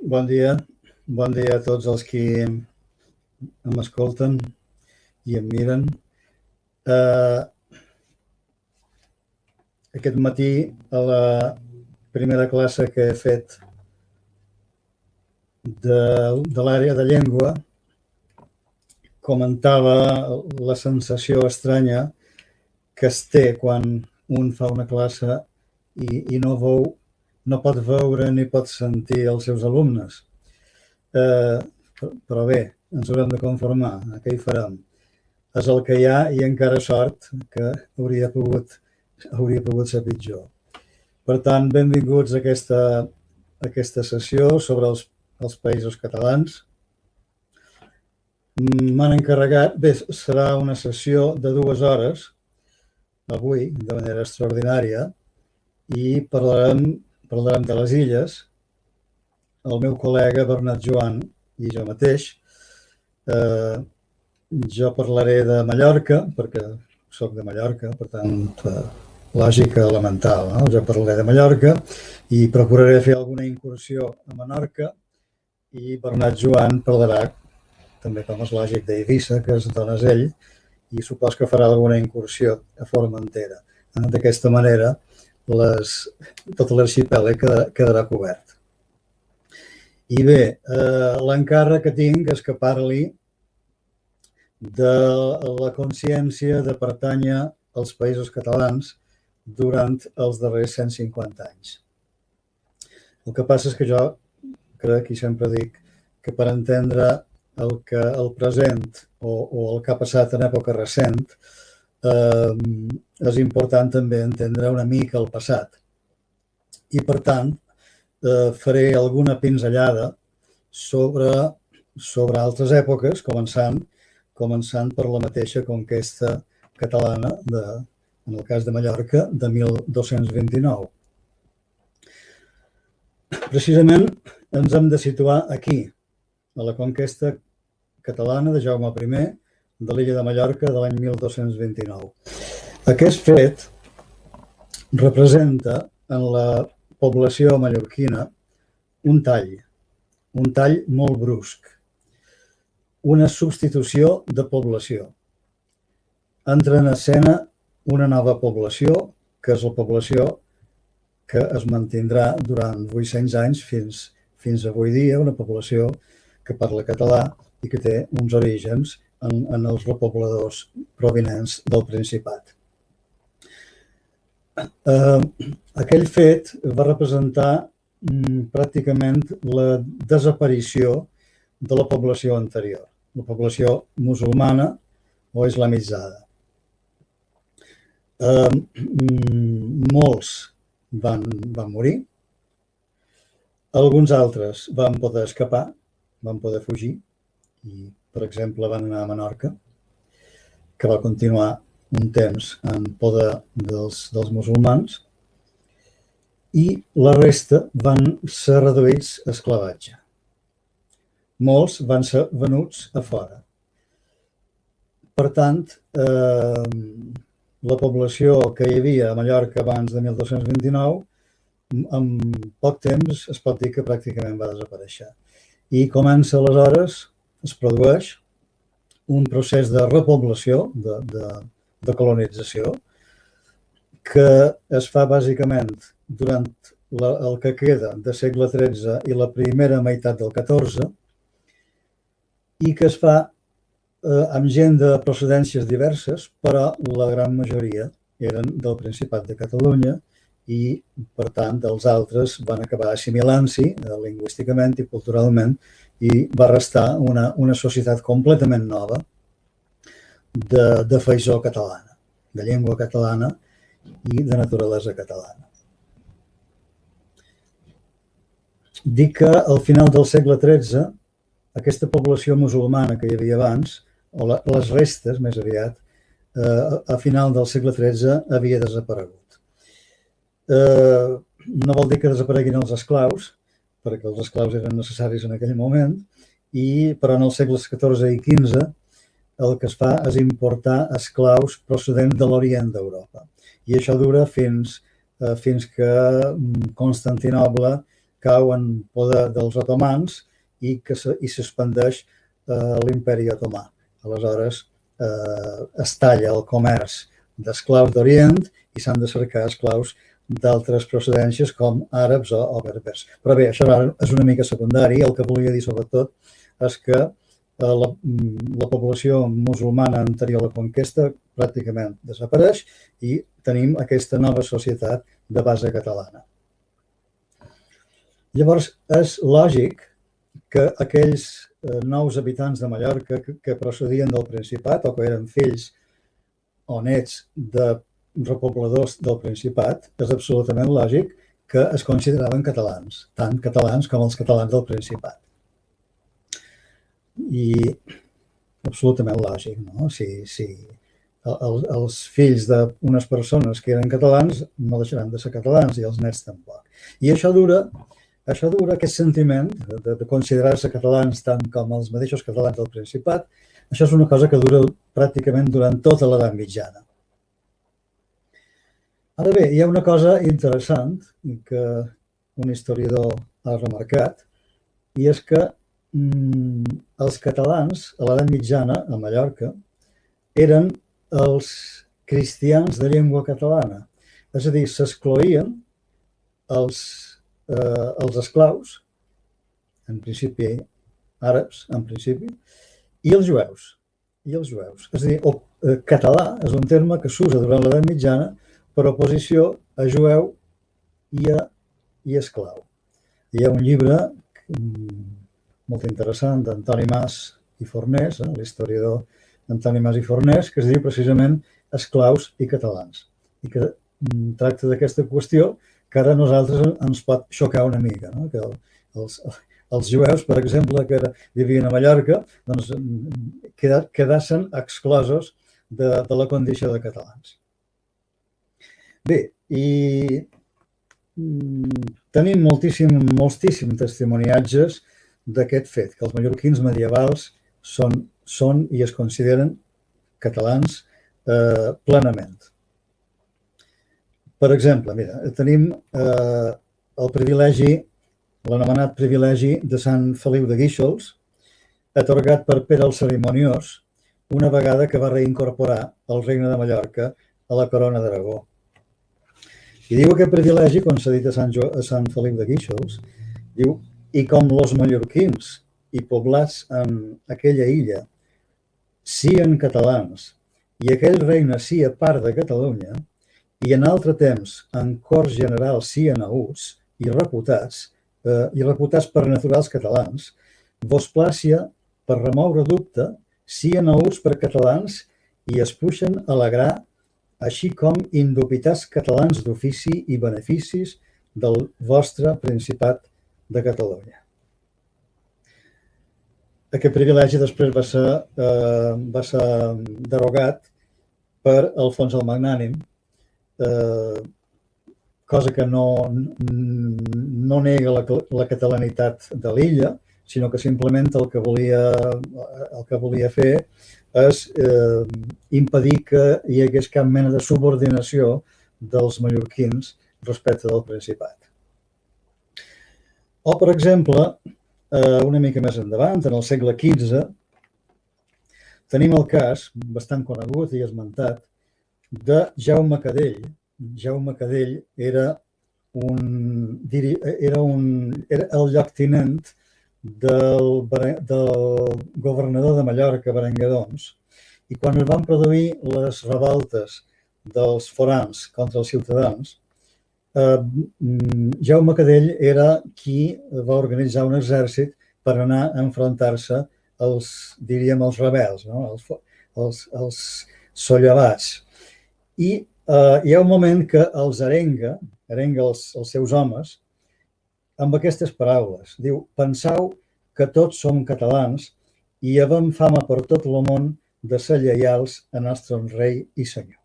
Bon dia a tots els qui m'escolten i em miren. Aquest matí, a la primera classe que he fet de l'àrea de llengua, comentava la sensació estranya que es té quan un fa una classe i no pot veure ni pot sentir els seus alumnes. Però bé, ens haurem de conformar. Què hi farem? És el que hi ha i encara sort que hauria pogut ser pitjor. Per tant, benvinguts a aquesta sessió sobre els països catalans. M'han encarregat, bé, serà una sessió de 2 hores, avui, de manera extraordinària, i parlarem de les illes. El meu col·lega Bernat Joan i jo mateix. Jo parlaré de Mallorca, perquè soc de Mallorca, per tant, lògica elemental, no? Jo parlaré de Mallorca i procuraré fer alguna incursió a Menorca i Bernat Joan parlarà, també com és lògic, d'Eivissa, que és d'on és ell, i supos que farà alguna incursió a Formentera. D'aquesta manera, tot l'arxipèlag quedarà cobert. I bé, l'encàrrec que tinc és que parli de la consciència de pertànyer als països catalans durant els darrers 150 anys. El que passa és que jo crec i sempre dic que per entendre el present o el que ha passat en època recent és important també entendre una mica el passat. I per tant, faré alguna pinzellada sobre altres èpoques, començant per la mateixa conquesta catalana, en el cas de Mallorca, de 1229. Precisament ens hem de situar aquí, a la conquesta catalana de Jaume I de l'illa de Mallorca de l'any 1229. Aquest fet representa en la població mallorquina un tall molt brusc, una substitució de població. Entra en escena una nova població, que és la població que es mantindrà durant 800 anys fins avui dia, una població que parla català i que té uns orígens en els repobladors provinents del Principat. Aquell fet va representar pràcticament la desaparició de la població anterior, la població musulmana o islamitzada. Molts van morir, alguns altres van poder escapar, van poder fugir i, per exemple, van anar a Menorca, que va continuar un temps en poder dels musulmans, i la resta van ser reduïts a esclavatge. Molts van ser venuts a fora. Per tant, la població que hi havia a Mallorca abans de 1229, en poc temps es pot dir que pràcticament va desaparèixer. I comença aleshores, es produeix un procés de repoblació, de colonització, que es fa bàsicament durant el que queda de segle XIII i la primera meitat del XIV, i que es fa amb gent de procedències diverses, però la gran majoria eren del Principat de Catalunya i, per tant, els altres van acabar assimilant-s'hi lingüísticament i culturalment i va restar una societat completament nova de faisó catalana, de llengua catalana i de naturalesa catalana. Dic que al final del segle XIII aquesta població musulmana que hi havia abans, o les restes més aviat, a final del segle XIII havia desaparegut. No vol dir que desapareguin els esclaus, perquè els esclaus eren necessaris en aquell moment, però en els segles XIV i XV el que es fa és importar esclaus procedents de l'Orient d'Europa. I això dura fins que Constantinoble, cau en poder dels otomans i s'expandeix l'imperi otomà. Aleshores, es talla el comerç d'esclaus d'Orient i s'han de cercar esclaus d'altres procedències com àrabs o berbers. Però bé, això és una mica secundari. El que volia dir sobretot és que la població musulmana anterior a la conquesta pràcticament desapareix i tenim aquesta nova societat de base catalana. Llavors, és lògic que aquells nous habitants de Mallorca que procedien del Principat o que eren fills o nets de repobladors del Principat, és absolutament lògic que es consideraven catalans, tant catalans com els catalans del Principat. I absolutament lògic, no? Si els fills d'unes persones que eren catalans no deixaran de ser catalans i els nets tampoc. I això dura aquest sentiment de considerar-se catalans tant com els mateixos catalans del Principat. Això és una cosa que dura pràcticament durant tota l'edat mitjana. Ara bé, hi ha una cosa interessant que un historiador ha remarcat, i és que els catalans a l'edat mitjana a Mallorca eren els cristians de llengua catalana. És a dir, s'excloïen els esclaus, en principi àrabs, en principi, i els jueus. És a dir, català és un terme que s'usa durant l'edat mitjana per oposició a jueu i esclau. Hi ha un llibre molt interessant d'Antoni Mas i Fornés, l'historiador Antoni Mas i Fornés, que es diu precisament Esclaus i catalans, i que tracta d'aquesta qüestió que ara a nosaltres ens pot xocar una mica, no? Que els jueus, per exemple, que vivien a Mallorca, doncs quedassen exclosos de la condició de catalans. Bé, i tenim moltíssims testimoniatges d'aquest fet, que els mallorquins medievals són i es consideren catalans plenament. Per exemple, mira, tenim el privilegi, l'anomenat privilegi de Sant Feliu de Guíxols, atorgat per Pere el Cerimoniós una vegada que va reincorporar el Regne de Mallorca a la Corona d'Aragó. I diu aquest privilegi, concedit a Sant Feliu de Guíxols, diu: i com los mallorquins i poblats en aquella illa sien catalans i aquell regne sia part de Catalunya i en altre temps en corts generals sien aguts i reputats per naturals catalans, vos plàcia per remoure dubte sien aguts per catalans i es puixen a alegrar així com indubitats catalans d'ofici i beneficis del vostre Principat de Catalunya. Aquest privilegi després va ser derogat per Alfons el Magnànim, cosa que no nega la catalanitat de l'illa, sinó que simplement el que volia fer és impedir que hi hagués cap mena de subordinació dels mallorquins respecte del Principat. O, per exemple, una mica més endavant, en el segle XV, tenim el cas, bastant conegut i esmentat, de Jaume Cadell. Jaume Cadell era el lloctinent del governador de Mallorca, Berenguer d'Oms, i quan es van produir les revoltes dels forans contra els ciutadans, Jaume Cadell era qui va organitzar un exèrcit per anar a enfrontar-se als rebels, els sollevats. I hi ha un moment que els arenga els seus homes amb aquestes paraules. Diu: pensau que tots som catalans i havem fama per tot el món de ser lleials a nostre rei i senyor.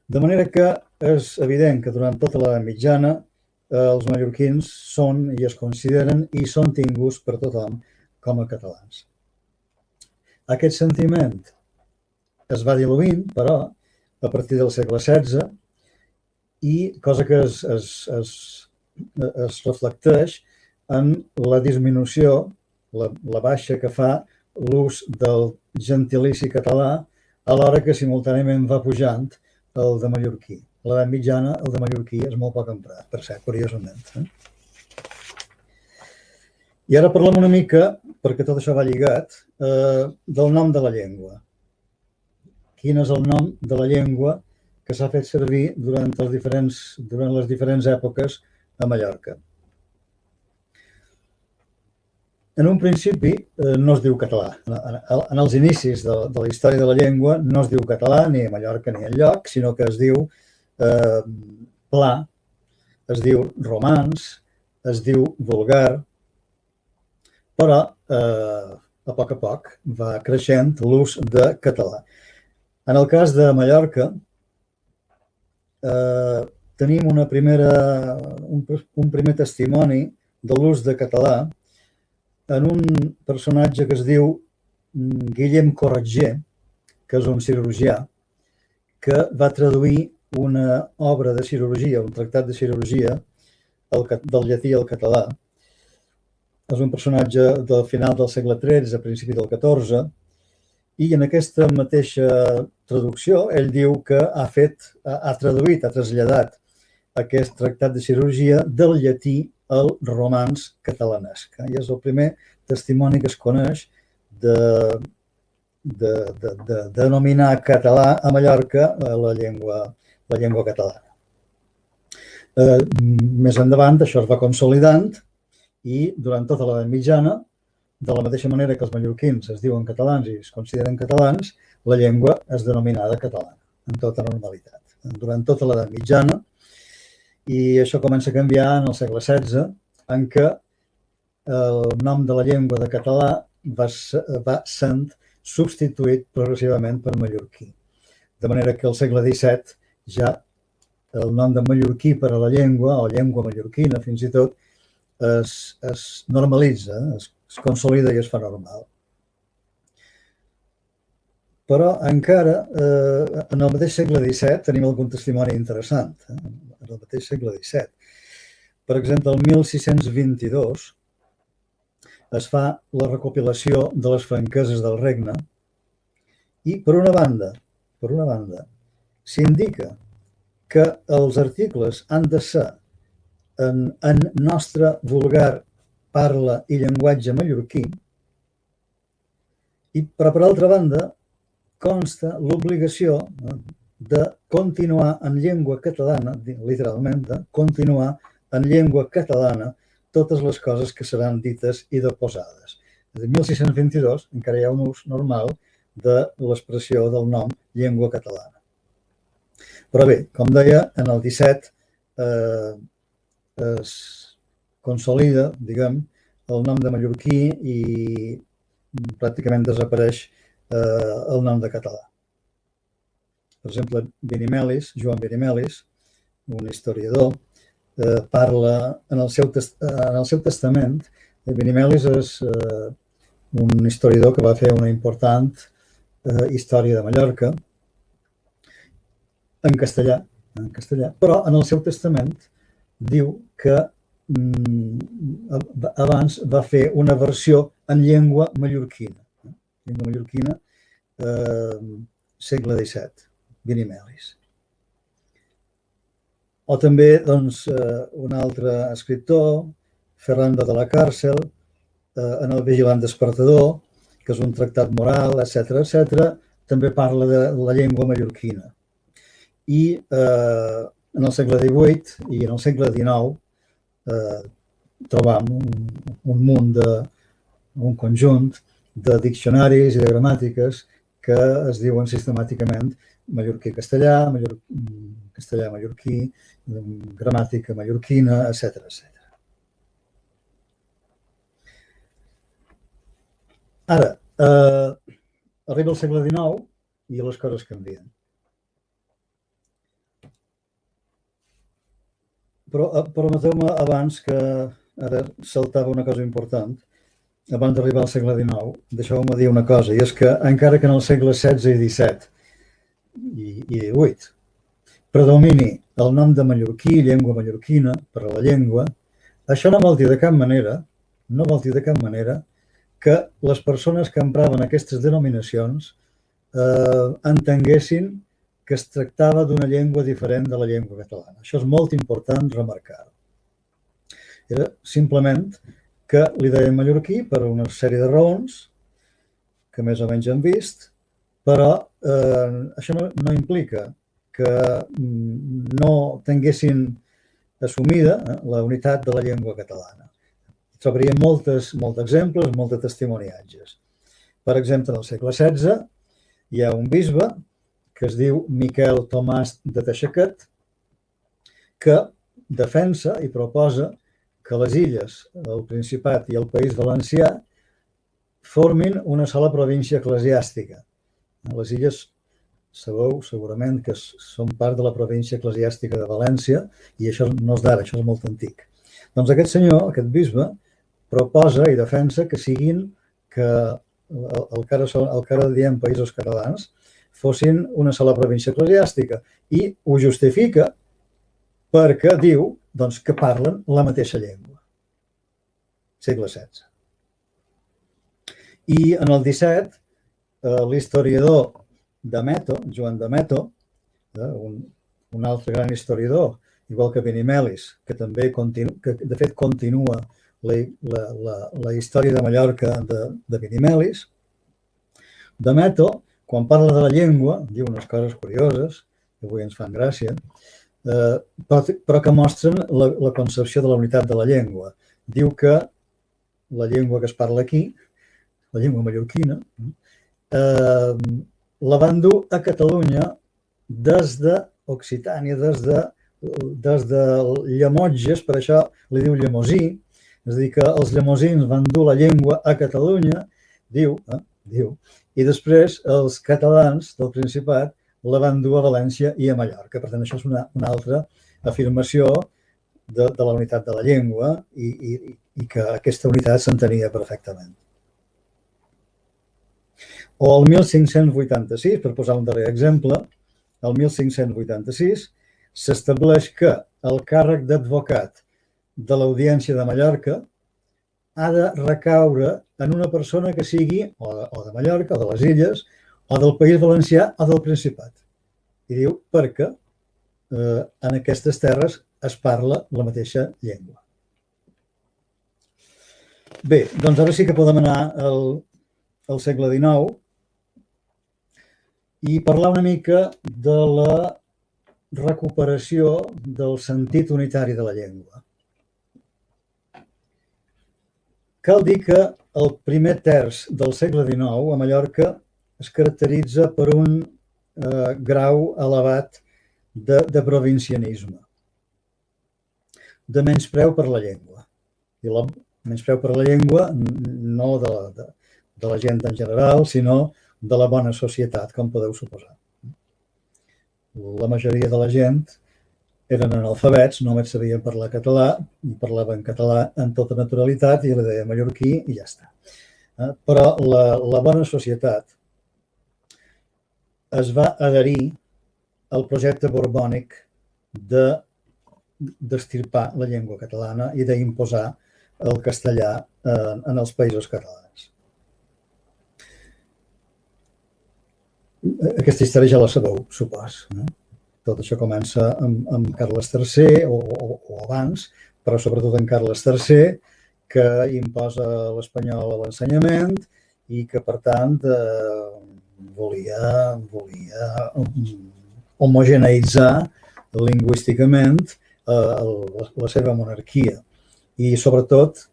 De manera que és evident que durant tota l'edat mitjana els mallorquins són i es consideren i són tinguts per tothom com a catalans. Aquest sentiment es va diluint, però, a partir del segle XVI, i cosa que es es reflecteix en la disminució, la baixa que fa l'ús del gentilici català, alhora que simultàniament va pujant el de mallorquí. A l'edat mitjana, el de mallorquí és molt poc emprat, per cert, curiosament. I ara parlem una mica, perquè tot això va lligat, del nom de la llengua. Quin és el nom de la llengua que s'ha fet servir durant les diferents èpoques a Mallorca? En un principi no es diu català. En els inicis de la història de la llengua no es diu català ni a Mallorca ni enlloc, sinó que es diu pla, es diu romans, es diu vulgar, però a poc va creixent l'ús de català. En el cas de Mallorca tenim un primer testimoni de l'ús de català en un personatge que es diu Guillem Corretger, que és un cirurgià, que va traduir una obra de cirurgia, un tractat de cirurgia, del llatí al català. És un personatge del final del segle XIII, a principi del XIV, i en aquesta mateixa traducció ell diu que ha traduït, ha traslladat aquest tractat de cirurgia del llatí al romanç catalanesc. I és el primer testimoni que es coneix de denominar català a Mallorca la llengua catalana. Més endavant això es va consolidant i durant tota l'edat mitjana, de la mateixa manera que els mallorquins es diuen catalans i es consideren catalans, la llengua és denominada catalana, en tota normalitat. Durant tota l'edat mitjana, i això comença a canviar en el segle XVI, en què el nom de la llengua de català va sent substituït progressivament per mallorquí. De manera que al segle XVII ja el nom de mallorquí per a la llengua, o llengua mallorquina fins i tot, es normalitza, es consolida i es fa normal. Però encara en el mateix segle XVII tenim algun testimoni interessant. En el mateix segle XVII. Per exemple, el 1622 es fa la recopilació de les franqueses del regne i, per una banda, s'indica que els articles han de ser en nostre vulgar parla i llenguatge mallorquí, però per altra banda consta l'obligació de continuar en llengua catalana, literalment, de continuar en llengua catalana totes les coses que seran dites i deposades. Des de 1622 encara hi ha un ús normal de l'expressió del nom llengua catalana. Però bé, com deia, en el 17 es consolida, diguem, el nom de mallorquí i pràcticament desapareix el nom de català. Per exemple, Benimelis, Joan Benimelis, un historiador, parla en el seu testament. Benimelis és un historiador que va fer una important història de Mallorca en castellà, però en el seu testament diu que abans va fer una versió en llengua mallorquina. Llengua mallorquina, segle XVII, Benimelis. O també un altre escriptor, Ferrando de la Càrcel, en el Vigilant Despertador, que és un tractat moral, etc., també parla de la llengua mallorquina. I en el segle XVIII i en el segle XIX trobam un conjunt de diccionaris i de gramàtiques que es diuen sistemàticament mallorquí-castellà, castellà-mallorquí, gramàtica mallorquina, etc. Ara, arriba el segle XIX i les coses canvien. Però permeteu-me abans, que ara saltava una cosa important, abans d'arribar al segle XIX, deixeu-me dir una cosa, i és que encara que en el segle XVI i XVII i XVIII predomini el nom de mallorquí, llengua mallorquina, per a la llengua, això no vol dir de cap manera, que les persones que empraven aquestes denominacions entenguessin que es tractava d'una llengua diferent de la llengua catalana. Això és molt important remarcar-ho. Era simplement que li deien mallorquí per una sèrie de raons que més o menys hem vist, però això no implica que no tinguessin assumida la unitat de la llengua catalana. Trobaríem molts exemples, molts testimoniatges. Per exemple, en el segle XVI hi ha un bisbe que es diu Miquel Tomàs de Teixecat, que defensa i proposa que les illes, el Principat i el País Valencià formin una sola província eclesiàstica. Les illes, sabeu segurament que són part de la província eclesiàstica de València i això no és d'ara, això és molt antic. Doncs aquest senyor, aquest bisbe, proposa i defensa que siguin que el que ara diem països catalans fossin una sola província eclesiàstica i ho justifica perquè diu que parlen la mateixa llengua. Segle XVI. I en el XVII, l'historiador Dameto, Joan Dameto, un altre gran historiador, igual que Benimelis, que de fet continua la història de Mallorca de Benimelis, Dameto, quan parla de la llengua, diu unes coses curioses, que avui ens fan gràcia, però que mostren la concepció de la unitat de la llengua. Diu que la llengua que es parla aquí, la llengua mallorquina, la van dur a Catalunya des d'Occitània, des de Llemotges, per això li diu llemosí, és a dir, que els llemosins van dur la llengua a Catalunya, diu, i després els catalans del Principat la van dur a València i a Mallorca. Per tant, això és una altra afirmació de la unitat de la llengua i que aquesta unitat s'entenia perfectament. O el 1586, per posar un darrer exemple, el 1586 s'estableix que el càrrec d'advocat de l'Audiència de Mallorca ha de recaure en una persona que sigui o de Mallorca, o de les Illes, o del País Valencià, o del Principat. I diu perquè en aquestes terres es parla la mateixa llengua. Bé, doncs ara sí que podem anar al segle XIX i parlar una mica de la recuperació del sentit unitari de la llengua. Cal dir que el primer terç del segle XIX a Mallorca es caracteritza per un grau elevat de provincianisme, de menyspreu per la llengua. I el menyspreu per la llengua no de la gent en general, sinó de la bona societat, com podeu suposar. La majoria de la gent eren analfabets, només sabien parlar català, i parlaven català en tota naturalitat, i li deia mallorquí i ja està. Però la bona societat es va adherir al projecte borbònic d'extirpar la llengua catalana i d'imposar el castellà en els països catalans. Aquesta història ja la sabeu, supos. Tot això comença amb Carles III o abans, però sobretot en Carles III, que imposa l'espanyol a l'ensenyament i que, per tant, volia homogeneïtzar lingüísticament la seva monarquia. I, sobretot,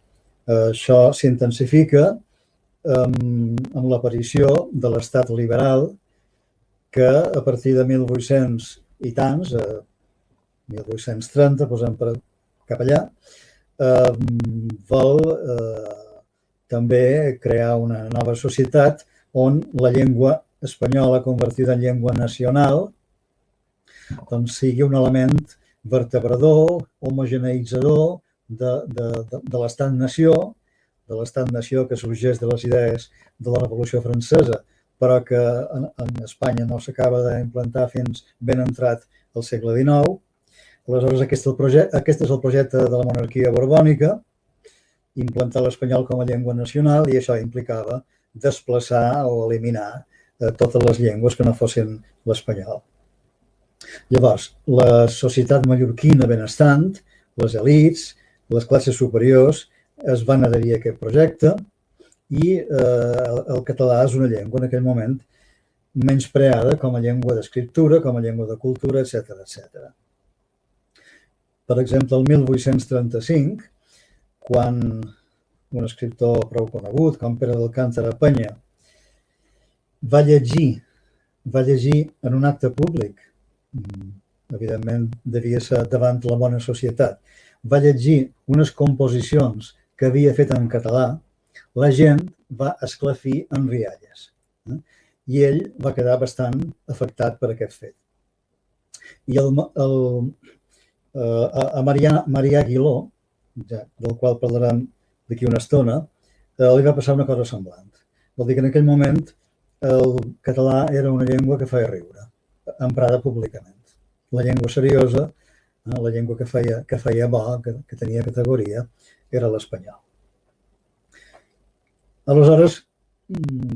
això s'intensifica amb l'aparició de l'estat liberal que, a partir de 1800 i tants, 1830, posem cap allà, vol també crear una nova societat on la llengua espanyola convertida en llengua nacional sigui un element vertebrador, homogeneïtzador de l'estat-nació, que sorgeix de les idees de la Revolució Francesa, però que en Espanya no s'acaba d'implantar fins ben entrat al segle XIX. Aleshores, aquest és el projecte de la monarquia borbònica, implantar l'espanyol com a llengua nacional, i això implicava desplaçar o eliminar totes les llengües que no fossin l'espanyol. Llavors, la societat mallorquina benestant, les elits, les classes superiors, es van adherir a aquest projecte i el català és una llengua en aquell moment menyspreada com a llengua d'escriptura, com a llengua de cultura, etc. Per exemple, el 1835, quan un escriptor prou conegut, com Pere d'Alcántara Peña, va llegir en un acte públic, evidentment devia ser davant la bona societat, va llegir unes composicions que havia fet en català, la gent va esclafir en rialles. I ell va quedar bastant afectat per aquest fet. I a Marià Aguiló, del qual parlarem d'aquí una estona, li va passar una cosa semblant. Vol dir que en aquell moment el català era una llengua que feia riure, emprada públicament. La llengua seriosa, la llengua que feia bo, que tenia categoria, era l'espanyol. Aleshores,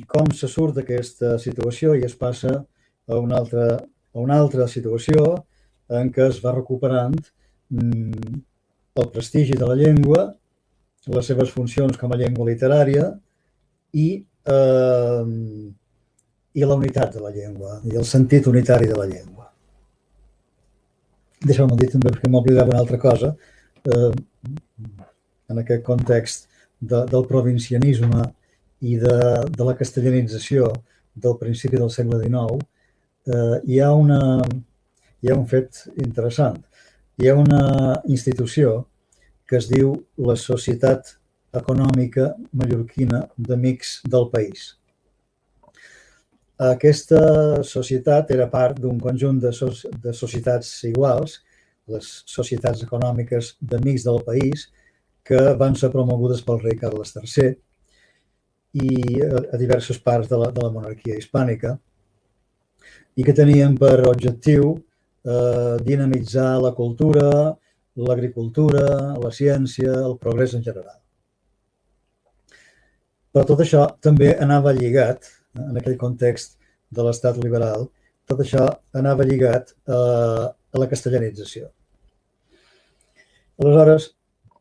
com se surt d'aquesta situació i es passa a una altra situació en què es va recuperant el prestigi de la llengua, les seves funcions com a llengua literària i la unitat de la llengua, i el sentit unitari de la llengua. Deixeu-me dir també, perquè m'oblidava una altra cosa, en aquest context del provincianisme i de la castellanització del principi del segle XIX, hi ha un fet interessant. Hi ha una institució que es diu la Societat Econòmica Mallorquina d'Amics del País. Aquesta societat era part d'un conjunt de societats iguals, les societats econòmiques d'Amics del País, que van ser promogudes pel rei Carles III i a diverses parts de la monarquia hispànica, i que tenien per objectiu dinamitzar la cultura, l'agricultura, la ciència, el progrés en general. Però tot això també anava lligat, en aquell context de l'estat liberal, tot això anava lligat a la castellanització. Aleshores,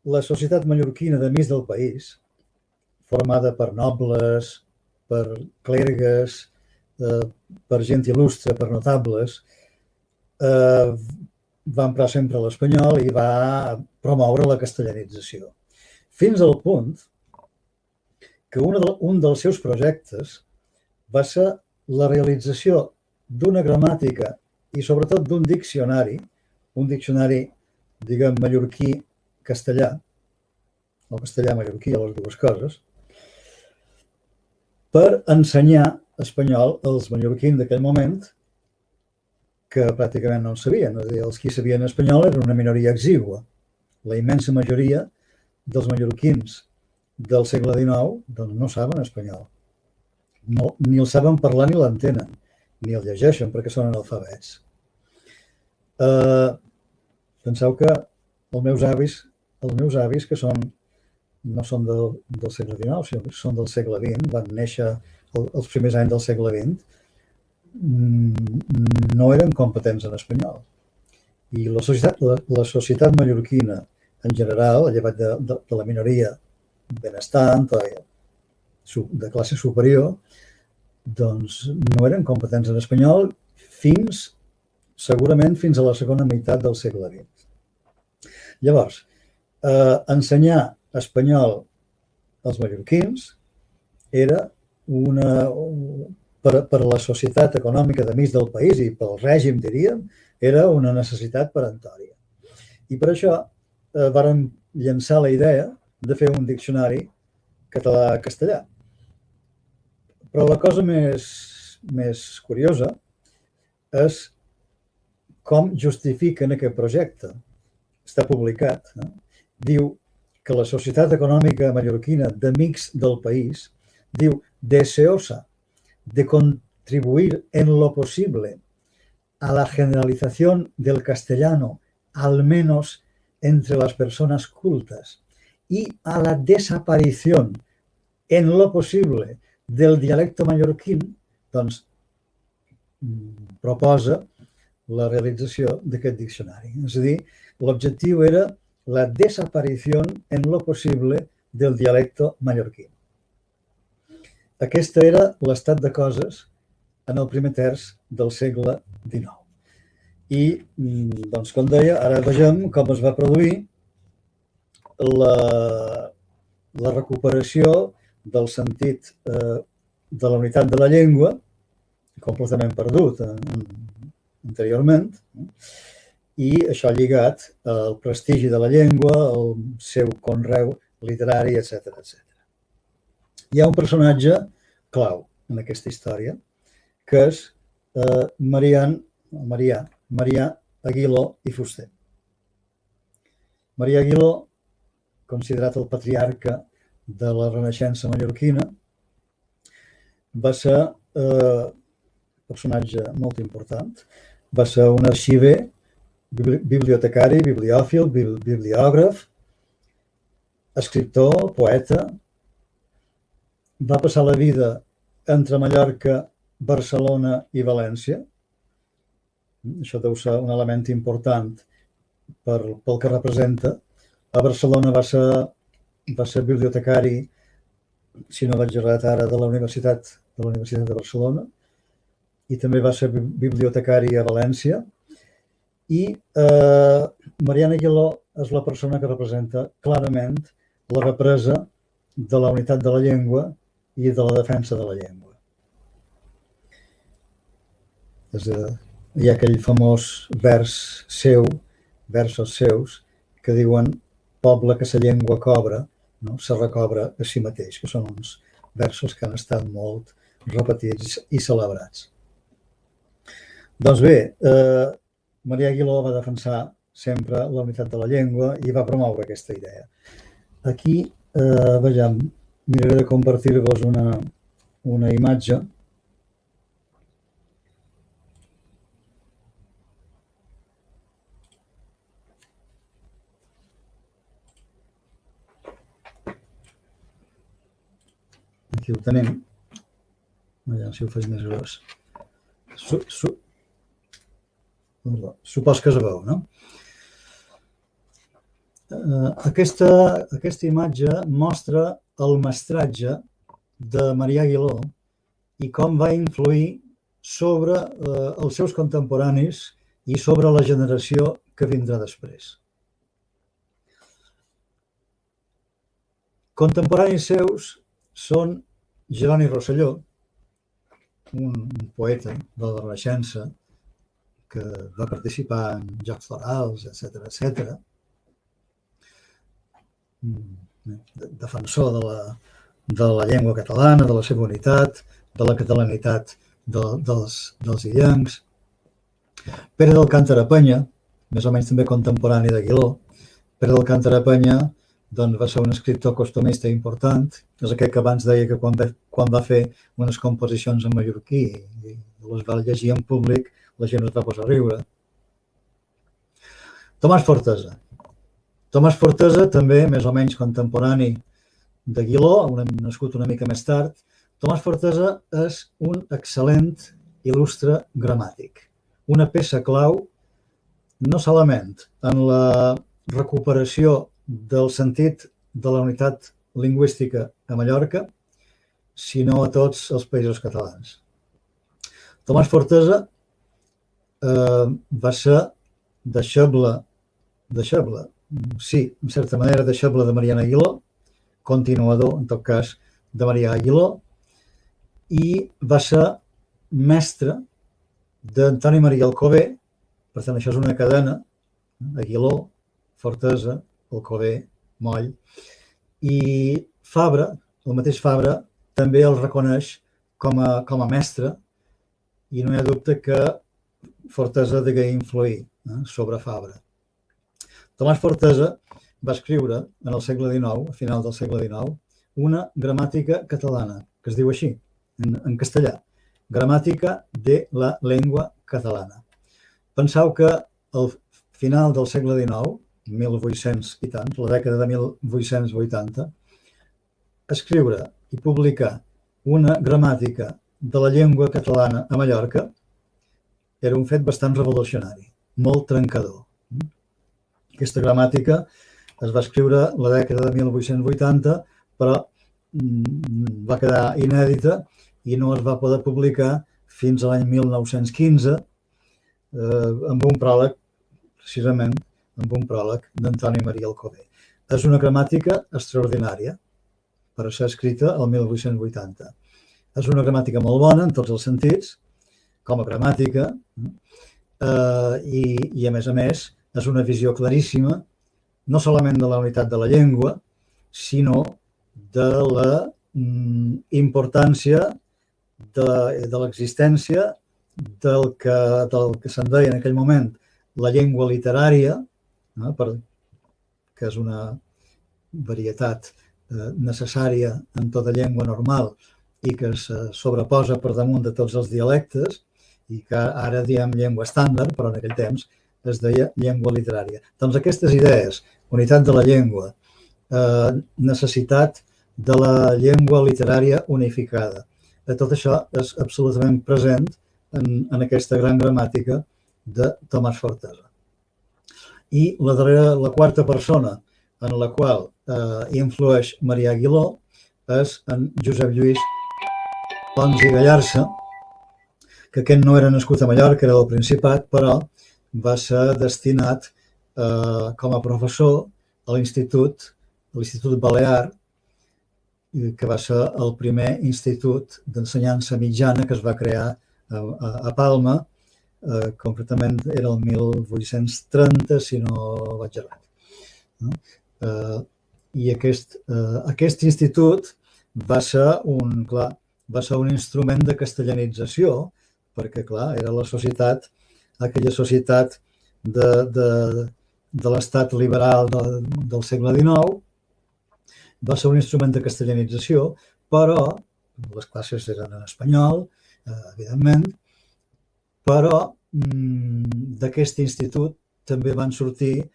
la societat mallorquina d'Amics del País, formada per nobles, per clergues, per gent il·lustre, per notables, va emprar sempre l'espanyol i va promoure la castellanització. Fins al punt que un dels seus projectes va ser la realització d'una gramàtica i sobretot d'un diccionari, diguem, mallorquí-castellà, o castellà-mallorquí, a les dues coses, per ensenyar espanyol als mallorquins d'aquell moment, que pràcticament no en sabien. És a dir, els qui sabien espanyol eren una minoria exigua. La immensa majoria dels mallorquins del segle XIX doncs no saben espanyol. Ni el saben parlar ni l'entenen, ni el llegeixen perquè són analfabets. Penseu que els meus avis, que no són del segle XIX, sinó que són del segle XX, van néixer els primers anys del segle XX, no eren competents en espanyol. I la societat mallorquina en general, a llevat de la minoria benestant o de classe superior, doncs no eren competents en espanyol segurament fins a la segona meitat del segle XX. Llavors, ensenyar espanyol als mallorquins era per a la societat econòmica d'Amics del País i pel règim, diríem, era una necessitat peremptòria. I per això vàrem llançar la idea de fer un diccionari català-castellà. Però la cosa més curiosa és com justifiquen aquest projecte. Està publicat. Diu que la Societat Econòmica Mallorquina d'Amics del País diu deseosa de contribuir en lo posible a la generalización del castellano, al menos entre las personas cultas, y a la desaparición en lo possible del dialecte mallorquín, doncs proposa la realització d'aquest diccionari. És a dir, l'objectiu era la desaparició en lo possible del dialecte mallorquí. Aquest era l'estat de coses en el primer terç del segle XIX. I, doncs, com deia, ara vegem com es va produir la recuperació del sentit de la unitat de la llengua, completament perdut anteriorment, i això lligat al prestigi de la llengua, al seu conreu literari, etc. Hi ha un personatge clau en aquesta història, que és Marià Aguiló i Fuster. Marià Aguiló, considerat el patriarca de la Renaixença mallorquina, va ser un personatge molt important. Va ser un arxiver, bibliotecari, bibliòfil, bibliògraf, escriptor, poeta. Va passar la vida entre Mallorca, Barcelona i València. Això deu ser un element important pel que representa. A Barcelona va ser bibliotecari, si no vaig errat ara, de la Universitat de Barcelona, i també va ser bibliotecari a València. I Marià Aguiló és la persona que representa clarament la represa de la unitat de la llengua i de la defensa de la llengua. Hi ha aquell famós versos seus, que diuen poble que sa llengua cobra, se recobra a si mateix, que són uns versos que han estat molt repetits i celebrats. Doncs bé, Marià Aguiló va defensar sempre la unitat de la llengua i va promoure aquesta idea. Aquí, vejam, miraré de compartir-vos una imatge. Aquí ho tenim. Vejam si ho faig més gros. Supos que es veu, no? Aquesta imatge mostra el mestratge de Marià Aguiló i com va influir sobre els seus contemporanis i sobre la generació que vindrà després. Contemporanis seus són Jeroni Rosselló, un poeta de la Renaixença que va participar en Jocs Florals, etc. Defensor de la llengua catalana, de la seva unitat, de la catalanitat dels illencs. Pere d'Alcántara Penya, més o menys també contemporani d'Aguiló. Pere d'Alcántara Penya va ser un escriptor costumista important. És aquell que abans deia que quan va fer unes composicions en mallorquí i les va llegir en públic, la gent es va posar a riure. Tomàs Fortesa. Tomàs Fortesa, també més o menys contemporani d'Aguiló, nascut una mica més tard. Tomàs Fortesa és un excel·lent, il·lustre gramàtic. Una peça clau, no solament en la recuperació del sentit de la unitat lingüística a Mallorca, sinó a tots els països catalans. Tomàs Fortesa va ser deixeble, sí, en certa manera deixeble de Marià Aguiló, continuador, en tot cas, de Marià Aguiló, i va ser mestre d'Antoni Maria Alcover. Per tant, això és una cadena, Aguiló, Fortesa, Alcover, Moll, i Fabra, el mateix Fabra, també el reconeix com a mestre, i no hi ha dubte que Fortesa degué influir sobre Fabra. Tomàs Fortesa va escriure en el segle XIX, a final del segle XIX, una gramàtica catalana, que es diu així, en castellà, Gramàtica de la Lengua Catalana. Penseu que al final del segle XIX, 1800 i tants, la dècada de 1880, escriure i publicar una gramàtica de la llengua catalana a Mallorca era un fet bastant revolucionari, molt trencador. Aquesta gramàtica es va escriure la dècada de 1880, però va quedar inèdita i no es va poder publicar fins a l'any 1915 amb un pròleg, precisament, amb un pròleg d'Antoni Maria Alcover. És una gramàtica extraordinària per a ser escrita el 1880. És una gramàtica molt bona en tots els sentits, com a gramàtica, i a més, és una visió claríssima, no solament de la unitat de la llengua, sinó de la importància de l'existència del que se'n deia en aquell moment la llengua literària, que és una varietat necessària en tota llengua normal i que es sobreposa per damunt de tots els dialectes i que ara diem llengua estàndard, però en aquell temps es deia llengua literària. Doncs aquestes idees, unitat de la llengua, necessitat de la llengua literària unificada, tot això és absolutament present en aquesta gran gramàtica de Tomàs Fortesa. I la quarta persona en la qual influeix Marià Aguiló és en Josep Lluís Pons i Gallarza, que aquest no era nascut a Mallorca, era del Principat, però va ser destinat com a professor a l'Institut Balear, que va ser el primer institut d'ensenyança mitjana que es va crear a Palma, concretament era el 1830, si no vaig errat. I aquest institut va ser un instrument de castellanització, perquè, clar, era aquella societat de l'estat liberal del segle XIX, va ser un instrument de castellanització, però les classes eren en espanyol, evidentment, però d'aquest institut també van sortir,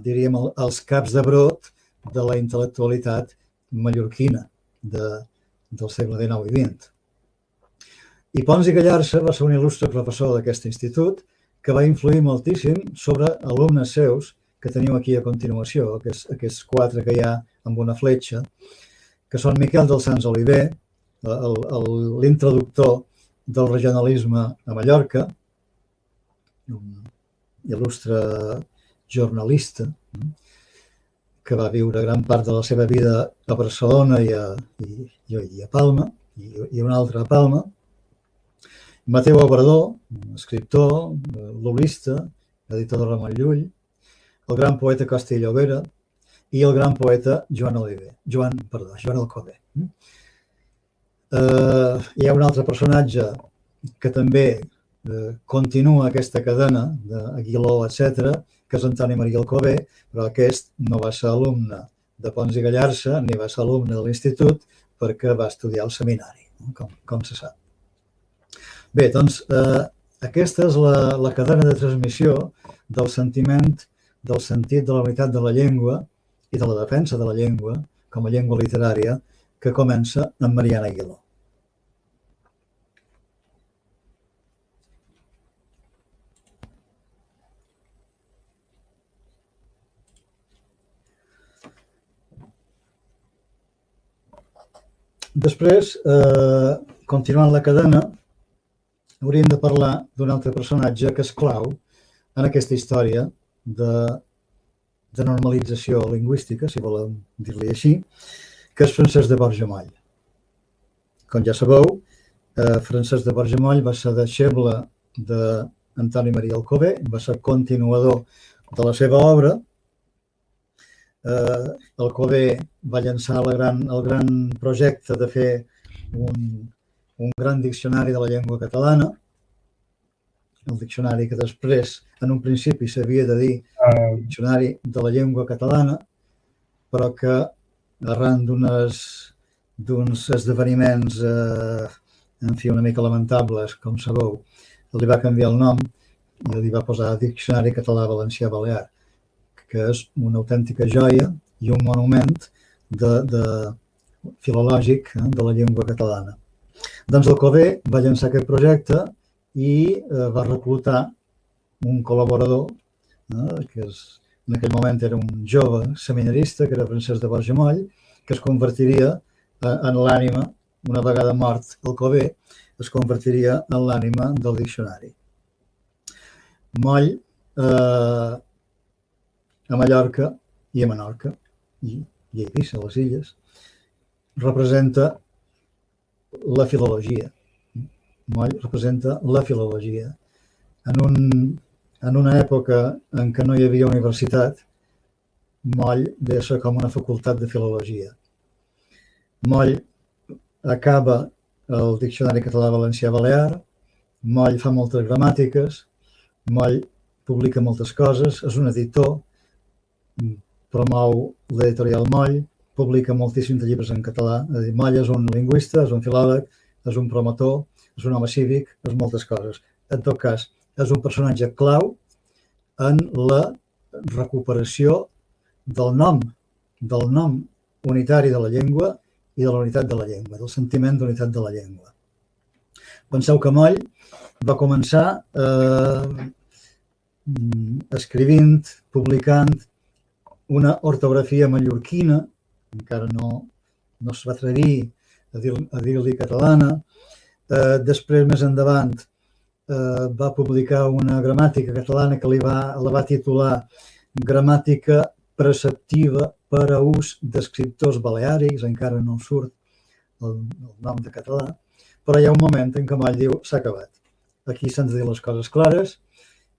diríem, els caps de brot de la intel·lectualitat mallorquina del segle XIX i XX. I Pons i Gallarza va ser un il·lustre professor d'aquest institut que va influir moltíssim sobre alumnes seus que teniu aquí a continuació, aquests quatre que hi ha amb una fletxa, que són Miquel dels Sants Oliver, l'introductor del regionalisme a Mallorca, un il·lustre jornalista que va viure gran part de la seva vida a Barcelona i a Palma, i un altre a Palma, Mateu Obrador, escriptor, lulista, editor de Ramon Llull, el gran poeta Costa i Llobera i el gran poeta Joan Alcover. Hi ha un altre personatge que també continua aquesta cadena d'Aguiló, etc., que és Antoni Maria Alcover, però aquest no va ser alumne de Pons i Gallarza ni va ser alumne de l'institut perquè va estudiar al seminari, com se sap. Bé, doncs, aquesta és la cadena de transmissió del sentiment, del sentit de la unitat de la llengua i de la defensa de la llengua com a llengua literària que comença amb Mariana Aguiló. Després, continuant la cadena, hauríem de parlar d'un altre personatge que és clau en aquesta història de normalització lingüística, si volem dir-li així, que és Francesc de Borja Moll. Com ja sabeu, Francesc de Borja Moll va ser deixeble d'Antoni Maria Alcover, va ser continuador de la seva obra. Alcover va llançar el gran projecte de fer un gran diccionari de la llengua catalana, el diccionari que després, en un principi, s'havia de dir Diccionari de la Llengua Catalana, però que arran d'uns esdeveniments una mica lamentables, com sabeu, li va canviar el nom i li va posar Diccionari Català-Valencià-Balear, que és una autèntica joia i un monument filològic de la llengua catalana. Doncs Alcover va llançar aquest projecte i va reclutar un col·laborador, que en aquell moment era un jove seminarista, que era Francesc de Borja-Moll, que es convertiria en l'ànima, una vegada mort Alcover, es convertiria en l'ànima del diccionari. Moll, a Mallorca i a Menorca, i a Eivissa, a les Illes, representa la filologia. Moll representa la filologia. En una època en què no hi havia universitat, Moll ve a ser com una facultat de filologia. Moll acaba el Diccionari Català-Valencià-Balear, Moll fa moltes gramàtiques, Moll publica moltes coses, és un editor, promou l'editorial Moll, publica moltíssims de llibres en català. És a dir, Moll és un lingüista, és un filòleg, és un promotor, és un home cívic, és moltes coses. En tot cas, és un personatge clau en la recuperació del nom unitari de la llengua i de la unitat de la llengua, del sentiment d'unitat de la llengua. Penseu que Moll va començar escrivint, publicant una ortografia mallorquina, encara no es va atrevir a dir-li catalana. Després, més endavant, va publicar una gramàtica catalana que la va titular Gramàtica preceptiva per a ús d'escriptors baleàrics, encara no surt el nom de català, però hi ha un moment en què Moll diu s'ha acabat. Aquí s'han de dir les coses clares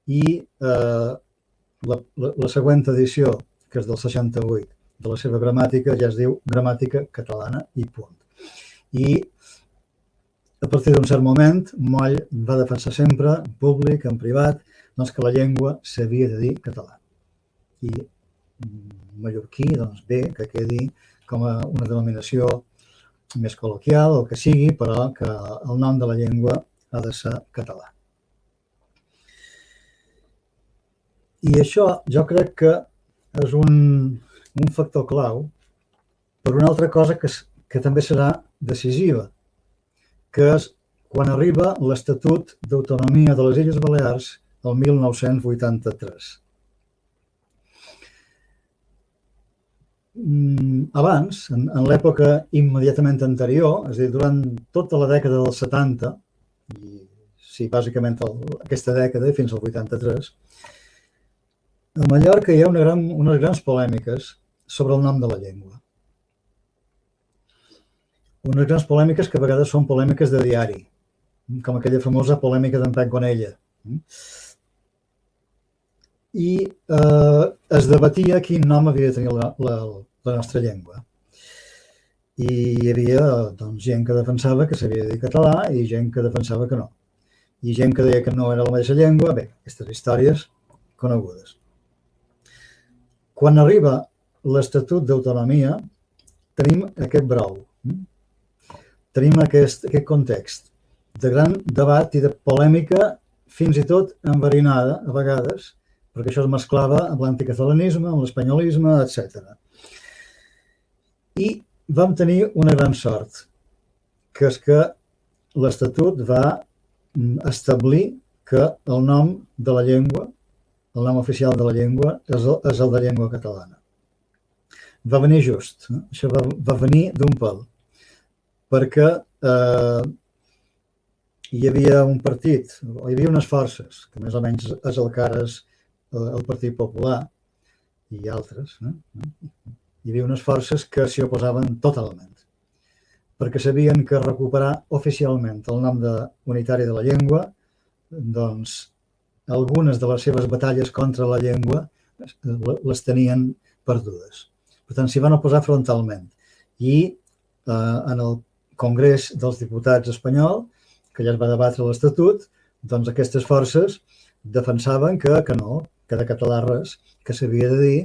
i la següent edició, que és del 68, de la seva gramàtica, ja es diu Gramàtica Catalana i punt. I a partir d'un cert moment, Moll va defensar sempre, en públic, en privat, doncs que la llengua s'havia de dir català. I mallorquí, doncs bé, que quedi com a una denominació més col·loquial, el que sigui, però que el nom de la llengua ha de ser català. I això jo crec que és un factor clau per una altra cosa que també serà decisiva, que és quan arriba l'Estatut d'Autonomia de les Illes Balears el 1983. Abans, en l'època immediatament anterior, és a dir, durant tota la dècada dels 70, i sí, bàsicament aquesta dècada fins al 83, a Mallorca hi ha unes grans polèmiques sobre el nom de la llengua. Unes grans polèmiques que a vegades són polèmiques de diari, com aquella famosa polèmica d'en Pep Gonella. I es debatia quin nom havia de tenir la nostra llengua. I hi havia gent que defensava que s'havia de dir català i gent que defensava que no. I gent que deia que no era la mateixa llengua. Bé, aquestes històries conegudes. Quan arriba l'Estatut d'Autonomia, tenim aquest brou. Tenim aquest context de gran debat i de polèmica, fins i tot enverinada, a vegades, perquè això es mesclava amb l'anticatalanisme, amb l'espanyolisme, etc. I vam tenir una gran sort, que és que l'Estatut va establir que el nom de la llengua, el nom oficial de la llengua, és el de llengua catalana. Va venir just, això va venir d'un pèl, perquè hi havia un partit, o hi havia unes forces, que més o menys és el que ara és el Partit Popular i altres, hi havia unes forces que s'hi oposaven totalment, perquè sabien que recuperar oficialment el nom unitari de la llengua, doncs algunes de les seves batalles contra la llengua les tenien perdudes. Per tant, s'hi van oposar frontalment. I en el Congrés dels Diputats espanyol, que ja es va debatre l'Estatut, doncs aquestes forces defensaven que no, que de català res, que s'havia de dir.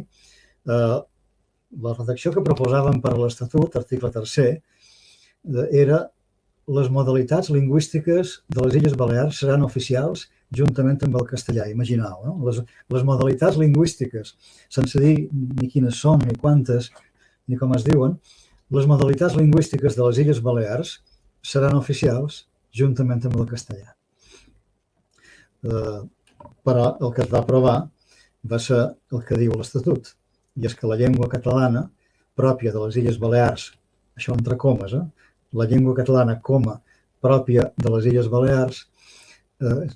La redacció que proposaven per a l'Estatut, article 3è, era les modalitats lingüístiques de les Illes Balears seran oficials juntament amb el castellà. Imagineu, no? Les modalitats lingüístiques, sense dir ni quines són, ni quantes, ni com es diuen, les modalitats lingüístiques de les Illes Balears seran oficials juntament amb el castellà. Però el que es va aprovar va ser el que diu l'Estatut, i és que la llengua catalana pròpia de les Illes Balears, això entre comes, la llengua catalana pròpia de les Illes Balears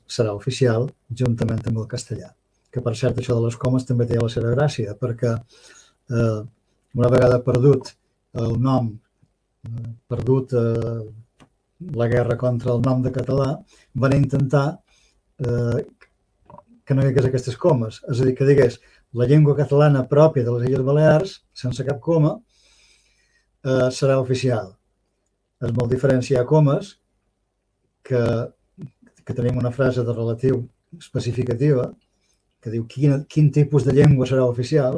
serà oficial juntament amb el castellà. Que, per cert, això de les comes també té la seva gràcia, perquè una vegada perdut el nom, perdut la guerra contra el nom de català, van intentar que no hi hagués aquestes comes. És a dir, que digués la llengua catalana pròpia de les Illes Balears, sense cap coma, serà oficial. És molt diferent si hi ha comes, que tenim una frase de relatiu especificativa, que diu quin tipus de llengua serà oficial,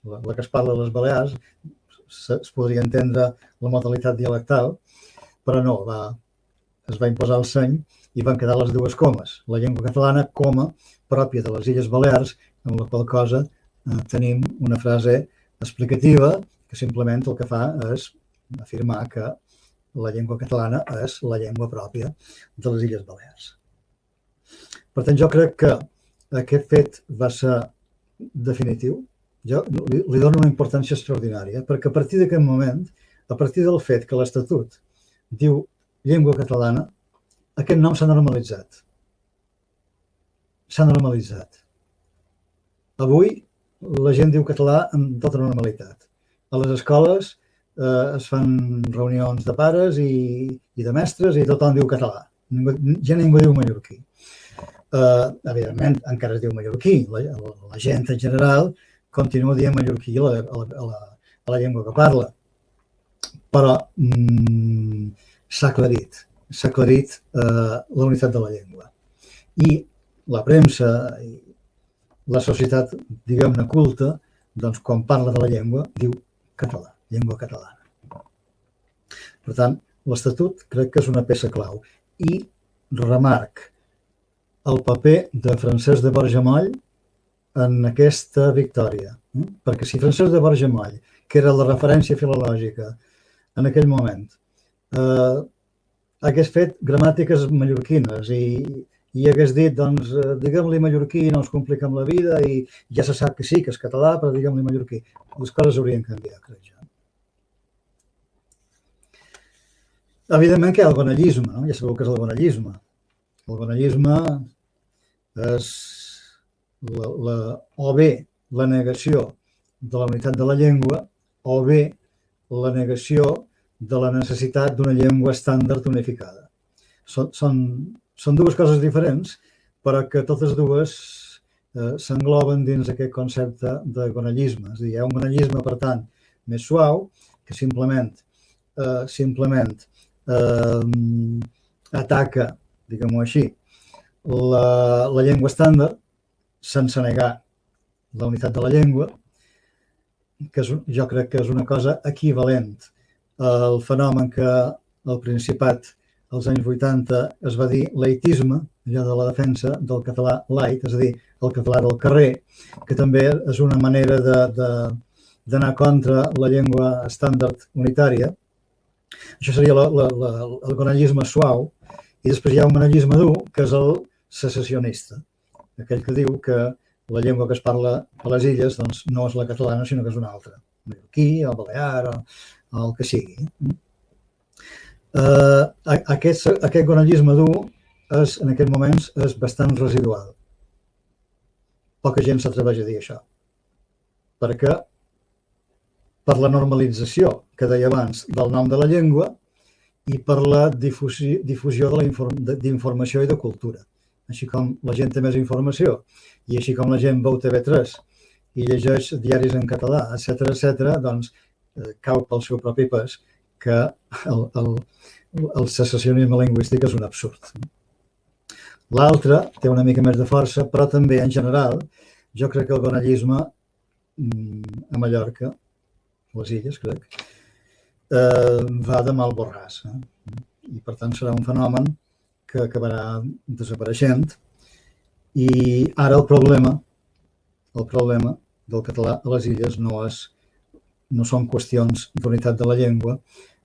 la que es parla a les Balears, es podria entendre la modalitat dialectal, però no, es va imposar el seny i van quedar les dues comes. La llengua catalana, pròpia de les Illes Balears, amb la qual cosa tenim una frase explicativa que simplement el que fa és afirmar que la llengua catalana és la llengua pròpia de les Illes Balears. Per tant, jo crec que aquest fet va ser definitiu. Jo li dono una importància extraordinària, perquè a partir d'aquest moment, a partir del fet que l'Estatut diu llengua catalana, aquest nom s'ha normalitzat. S'ha normalitzat. Avui la gent diu català amb tota normalitat. A les escoles es fan reunions de pares i de mestres i tothom diu català. Ja ningú diu mallorquí. Evidentment, encara es diu mallorquí. La gent en general continua dient mallorquí a la llengua que parla. Però s'ha aclarit la unitat de la llengua. I la premsa i la societat, diguem-ne, culta, doncs, quan parla de la llengua, diu català, llengua catalana. Per tant, l'Estatut crec que és una peça clau. I remarc el paper de Francesc de Borja Moll en aquesta victòria. Perquè si Francesc de Borja Moll, que era la referència filològica en aquell moment, hagués fet gramàtiques mallorquines i hagués dit, doncs, diguem-li mallorquí, no ens compliquem la vida i ja se sap que sí, que és català, però diguem-li mallorquí. Les coses haurien canviat, crec jo. Evidentment que hi ha el gonellisme, no? Ja sabeu què és el gonellisme. El gonellisme és o bé la negació de la unitat de la llengua o bé la negació de la necessitat d'una llengua estàndard unificada. Són dues coses diferents, però que totes dues s'engloben dins aquest concepte de gonellisme. És a dir, hi ha un gonellisme, per tant, més suau, que simplement ataca, diguem-ho així, la llengua estàndard, sense negar la unitat de la llengua, que jo crec que és una cosa equivalent al fenomen que al Principat als anys 80 es va dir laitisme, allò de la defensa del català lait, és a dir, el català del carrer, que també és una manera d'anar contra la llengua estàndard unitària. Això seria el gonellisme suau, i després hi ha un gonellisme dur, que és el secessionista, aquell que diu que la llengua que es parla a les illes doncs, no és la catalana, sinó que és una altra, el mallorquí, el balear, o el que sigui. Aquest gonellisme dur en aquests moments és bastant residual. Poca gent s'atreveix a dir això, perquè per la normalització que deia abans del nom de la llengua i per la difusió d'informació i de cultura. Així com la gent té més informació i així com la gent veu TV3 i llegeix diaris en català, etc., doncs cau pel seu propi pes que el secessionisme lingüístic és un absurd. L'altre té una mica més de força, però també, en general, jo crec que el gonellisme a Mallorca, les illes, crec, va de mal borràs. I, per tant, serà un fenomen que acabarà desapareixent I ara el problema del català a les illes no són qüestions d'unitat de la llengua,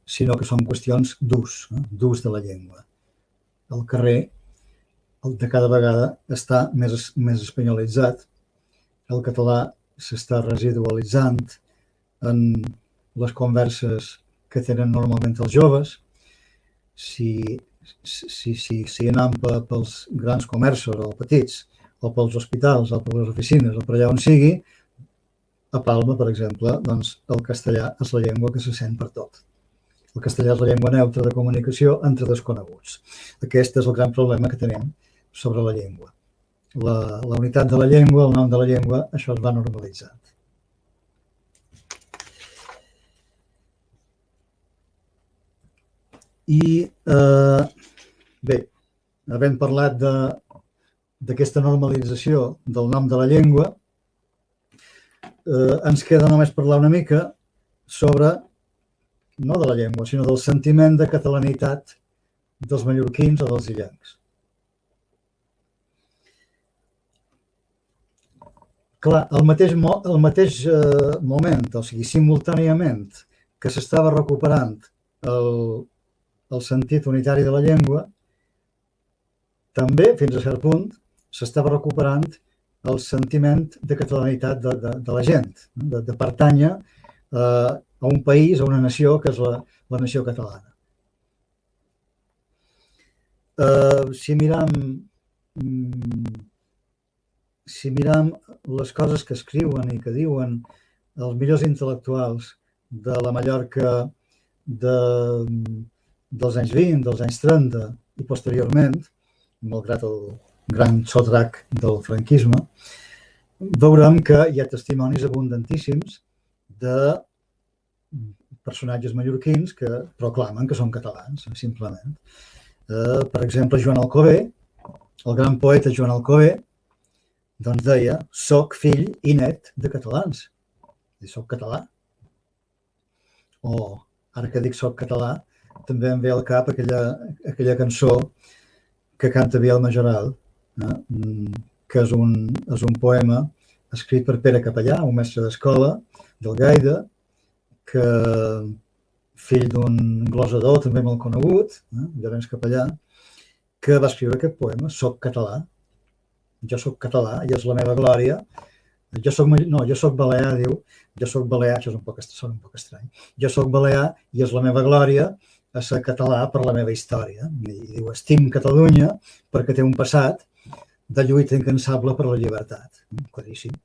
sinó que són qüestions d'ús de la llengua. El carrer de cada vegada està més espanyolitzat, el català s'està residualitzant en les converses que tenen normalment els joves. Si anem pels grans comerços o petits, o pels hospitals, o per les oficines, o per allà on sigui, a Palma, per exemple, doncs el castellà és la llengua que se sent per tot. El castellà és la llengua neutra de comunicació entre desconeguts. Aquest és el gran problema que tenim sobre la llengua. La unitat de la llengua, el nom de la llengua, això es va normalitzant. I bé, havent parlat d'aquesta normalització del nom de la llengua, ens queda només parlar una mica sobre, no de la llengua, sinó del sentiment de catalanitat dels mallorquins o dels illencs. Clar, al mateix moment, o sigui, simultàniament que s'estava recuperant el sentit unitari de la llengua, també, fins a cert punt, s'estava recuperant el sentiment de catalanitat de la gent, de pertànyer a un país, a una nació, que és la nació catalana. Si miram les coses que escriuen i que diuen els millors intel·lectuals de la Mallorca dels anys 20, dels anys 30 i posteriorment, malgrat el gran sotrac del franquisme, veurem que hi ha testimonis abundantíssims de personatges mallorquins que proclamen que són catalans, simplement. Per exemple, Joan Alcover, el gran poeta Joan Alcover, doncs deia, soc fill i net de catalans. I soc català. O, ara que dic soc català, també em ve al cap aquella cançó que canta Biel Majoral, que és un poema escrit per Pere Capellà, un mestre d'escola d'Algaida, que fill d'un glosador també molt conegut, Llorenç Capellà, que va escriure aquest poema, Soc català. Jo soc català i és la meva glòria. Jo soc balear, diu. Jo soc balear, això sona un poc estrany. Jo soc balear i és la meva glòria a ser català per la meva història. I diu, estim Catalunya perquè té un passat de lluita incansable per la llibertat. Claríssim.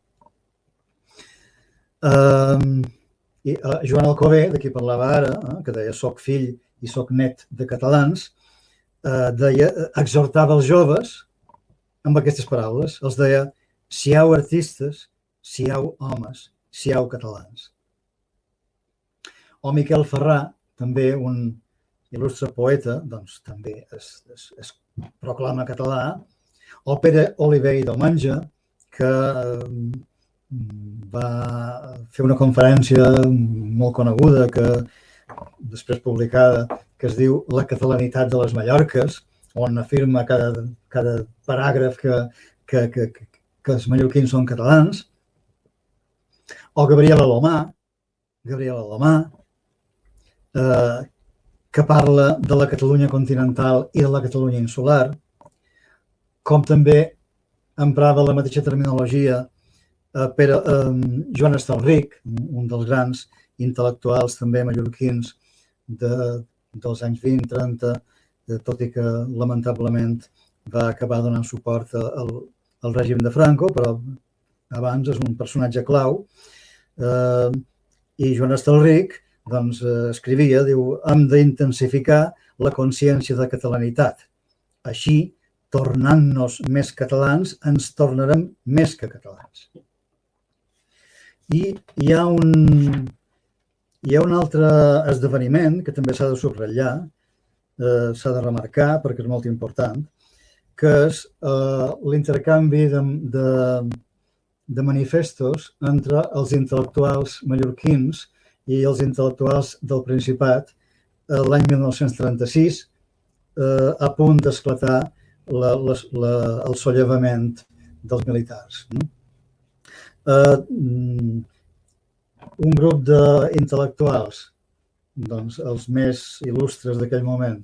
I Joan Alcover, de qui parlava ara, que deia soc fill i soc net de catalans, exhortava els joves amb aquestes paraules. Els deia, siau artistes, siau homes, siau catalans. O Miquel Ferrà, també un il·lustre poeta, doncs també es proclama català. O Pere Oliver i Domenge, que va fer una conferència molt coneguda, després publicada, que es diu La catalanitat de les Mallorques, on afirma cada paràgraf que els mallorquins són catalans. O Gabriel Alomà, que parla de la Catalunya continental i de la Catalunya insular, com també emprava la mateixa terminologia Joan Estalric, un dels grans intel·lectuals també mallorquins dels anys 20-30, tot i que lamentablement va acabar donant suport al règim de Franco, però abans és un personatge clau. I Joan Estalric escrivia, diu, hem d'intensificar la consciència de catalanitat. Així, tornant-nos més catalans, ens tornarem més que catalans. I hi ha un altre esdeveniment que també s'ha de subratllar, s'ha de remarcar perquè és molt important, que és l'intercanvi de manifestos entre els intel·lectuals mallorquins i els intel·lectuals del Principat l'any 1936, a punt d'esclatar el sollevament dels militars. Un grup d'intel·lectuals, doncs els més il·lustres d'aquell moment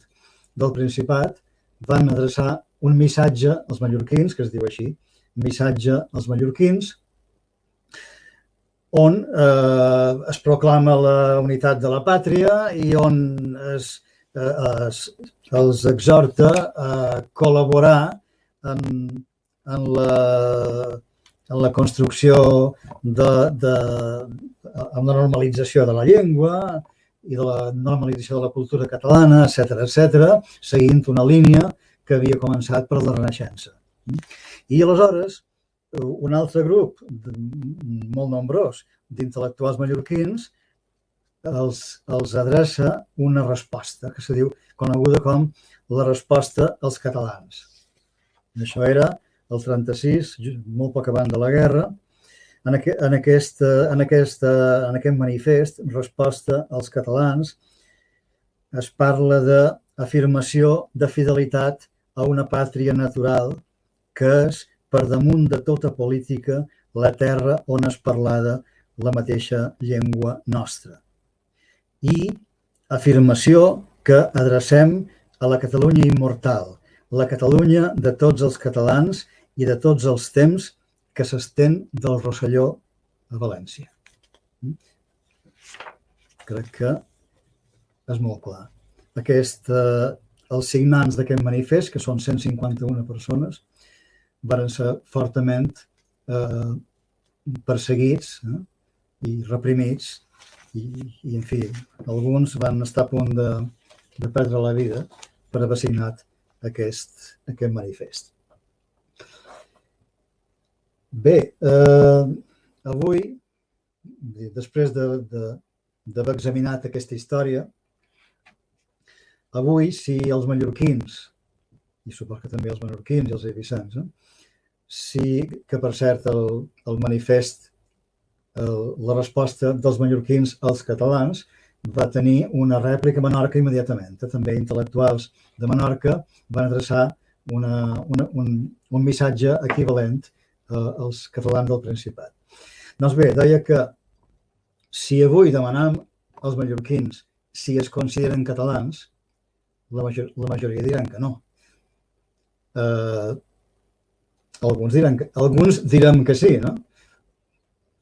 del Principat, van adreçar un missatge als mallorquins, que es diu així, missatge als mallorquins, on es proclama la unitat de la pàtria i on els exhorta a col·laborar en la construcció amb la normalització de la llengua i de la normalització de la cultura catalana, etc., seguint una línia que havia començat per la Renaixença. I aleshores, un altre grup molt nombrós d'intel·lectuals mallorquins els adreça una resposta que se diu coneguda com la resposta als catalans. Això era el 36, molt poc abans de la guerra. En aquest manifest, resposta als catalans, es parla d'afirmació de fidelitat a una pàtria natural que és, per damunt de tota política, la terra on és parlada la mateixa llengua nostra. I afirmació que adrecem a la Catalunya immortal, la Catalunya de tots els catalans i de tots els temps que s'estén del Rosselló a València. Crec que és molt clar. Els signants d'aquest manifest, que són 151 persones, van ser fortament perseguits i reprimits i, en fi, alguns van estar a punt de perdre la vida per haver signat aquest manifest. Bé, avui, després d'haver examinat aquesta història, avui, si els mallorquins, i suposo que també els menorquins i els eivissans, sí que, per cert, el manifest, la resposta dels mallorquins als catalans va tenir una rèplica a Menorca immediatament. També intel·lectuals de Menorca van adreçar un missatge equivalent als catalans del Principat. Doncs bé, deia que si avui demanem als mallorquins si es consideren catalans, la majoria diran que no. Alguns direm que sí, no?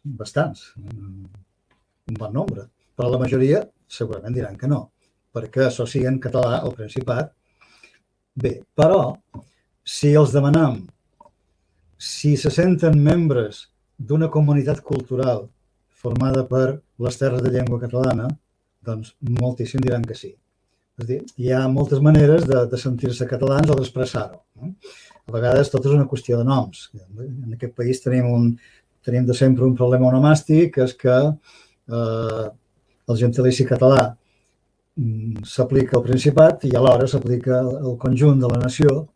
Bastants, un bon nombre, però la majoria segurament diran que no, perquè associen català al Principat. Bé, però si els demanem si se senten membres d'una comunitat cultural formada per les terres de llengua catalana, doncs moltíssim diran que sí. És a dir, hi ha moltes maneres de sentir-se catalans o d'expressar-ho. A vegades tot és una qüestió de noms. En aquest país tenim de sempre un problema onomàstic, que és que el gentilici català s'aplica al Principat i alhora s'aplica al conjunt de la nació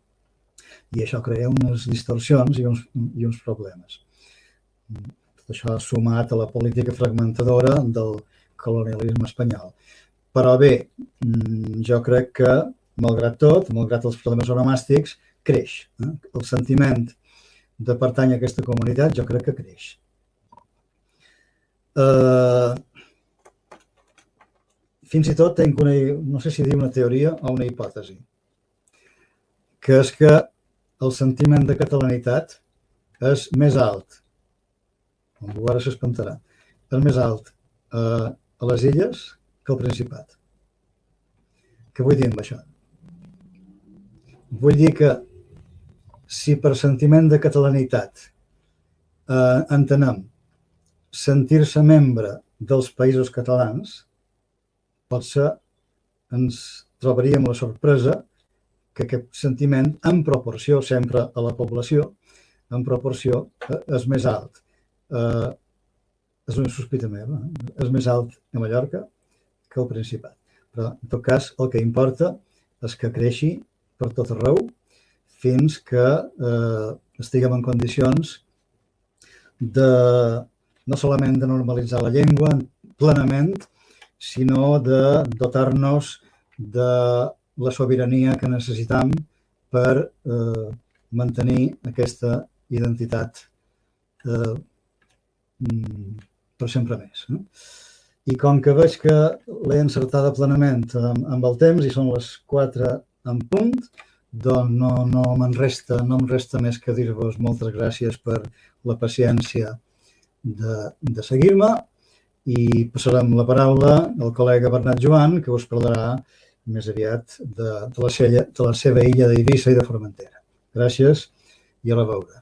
i això crea unes distorsions i uns problemes. Tot això sumat a la política fragmentadora del colonialisme espanyol. Però bé, jo crec que, malgrat tot, malgrat els problemes onomàstics, creix. El sentiment de pertànyer a aquesta comunitat jo crec que creix. Fins i tot tinc no sé si dir una teoria o una hipòtesi, que és que el sentiment de catalanitat és més alt, algú ara s'espantarà, és més alt a les illes que al Principat. Què vull dir amb això? Vull dir que si per sentiment de catalanitat entenem sentir-se membre dels països catalans, potser ens trobaríem la sorpresa que aquest sentiment, en proporció sempre a la població, en proporció és més alt. És una sospita meva, és més alt a Mallorca que al Principat. Però, en tot cas, el que importa és que creixi per tot arreu fins que estiguem en condicions no solament de normalitzar la llengua plenament, sinó de dotar-nos de la sobirania que necessitam per mantenir aquesta identitat per sempre més. I com que veig que l'he encertada plenament amb el temps i són les 4 en punt, doncs no em resta més que dir-vos moltes gràcies per la paciència de seguir-me i passarem la paraula al col·lega Bernat Joan, que us parlarà més aviat de la seva illa d'Eivissa i de Formentera. Gràcies i a la veure.